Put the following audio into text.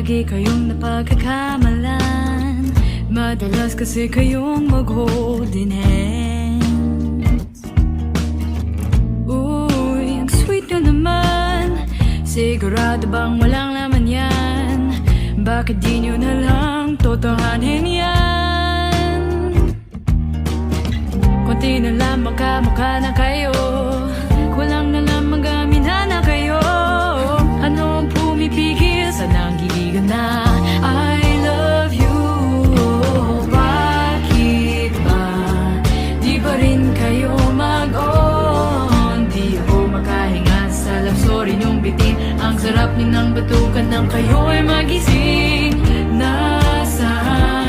lagi kayong napagkakamalan. Madalas kasi kayong mag-holding hands. Uy, ang sweet nyo naman. Sigurado bang walang laman yan? Bakit di nyo na lang totohanin yan? Kunti na lang magkamukha na kayo, kulang na lang mag-amina na kayo. Ano ang pumipigil sa nanggiligan na I love you? Bakit ba di pa rin kayo mag-on? Di ako makahinga sa love story nyong bitin. Ang sarap din ng batukan ng kayo ay magising. Nasaan